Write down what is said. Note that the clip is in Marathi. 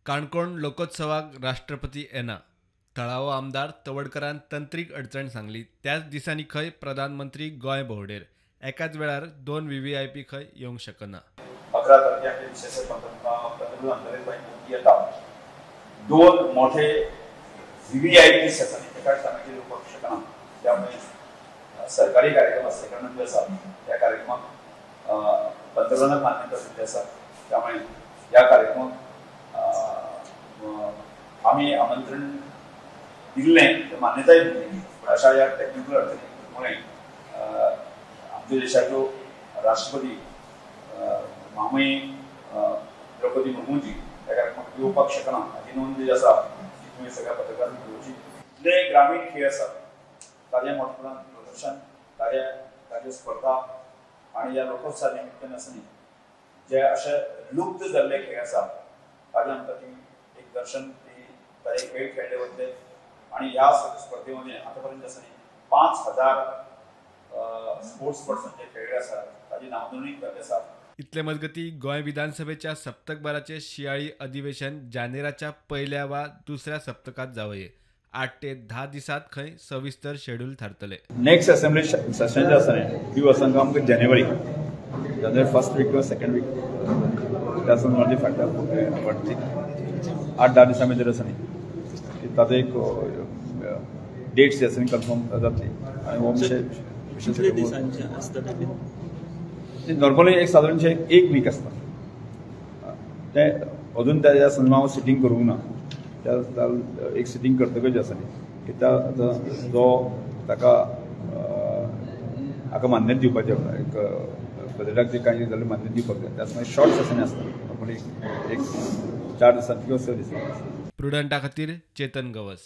काणकोण लोकोत्सवाक राष्ट्रपती येना. थळावो आमदार तवडकरान तंत्रीक अडचण सांगली. त्याच दिसांनी खंय प्रधानमंत्री गोंय भोंवडेर. एकाच वेळार 2 व्हीव्हीआयपी खंय येवंक शकना. 11 तारखेला विशेष पंतप्रधान येता. 2 मोठे व्हीव्हीआयपी सेशनी एकाच टायमाचेर येवपाक शकना. त्यामुळे सरकारी कार्यक्रम असले कारणान जे आसा त्या कार्यक्रमाक पंतप्रधानाक मान्यता दिल्ली आसा. त्यामुळे या कार्यक्रमाक आम्ही आमंत्रण दिल्लें मान्यताय दिल्ली. पण अशा या टेक्निकल अडचणीमुळे आमच्या देशाचो राष्ट्रपती महामहिम द्रौपदी मुर्मूजी त्या कार्यक्रमाक येवपाक शकना. हाची नोंद जी आसा ती तुमी सगळ्या पत्रकारांनी घेवची. जे ग्रामीण खेळ आसात ताजे मोठेपणान प्रदर्शन, ताजे स्पर्धा आणि या लोकोत्सवा निमित्तान आसनी जे अशे लुप्त जाल्ले खेळ आसा ताजे आमकां ती एक दर्शन ताजे खेळ खेळले वतले. आणि ह्या स्पर्धेमध्ये आतापर्यंत आसनी 5000 स्पोर्ट्स पर्सन जे खेळले आसात ताजी नावनोंदणी जाल्ली आसा. इतले मजगती गोंय विधानसभेच्या सप्तकभराचे शियाळी अधिवेशन जानेराच्या पहिल्या वा दुसऱ्या सप्तकात जावये. 8 ते 10 दिसात खंय सविस्तर शेड्यूल थारतले. नेक्स्ट असेंब्ली सेशन जे आसा ती वचूंक आमकां जानेवारी फर्स्ट वीक किंवा सेकंड वीक त्यासून म्हणजे फाटल्या फाटली 8-10 दिसां भितर आसा न्ही ताजो एक डेट्स जे आसा कन्फर्म जातली. आनी हो नॉर्मली एक सादारणशे 1 वीक आसता. ते अजून त्या संदर्भात सिटींग करूंक ना. त्या एक सिटींग करतकच जे आसा न्ही की जो ताका हाका मान्यता दिवपाची एक बजेटाक जे कांय जाल्यार मान्यता दिवपाक जाय. त्याच मागीर शॉर्ट सेशन आसता. नॉर्मली एक 4 दिसांनी किंवा 6 दिसांनी. प्रुडंटा खातीर चेतन गवस.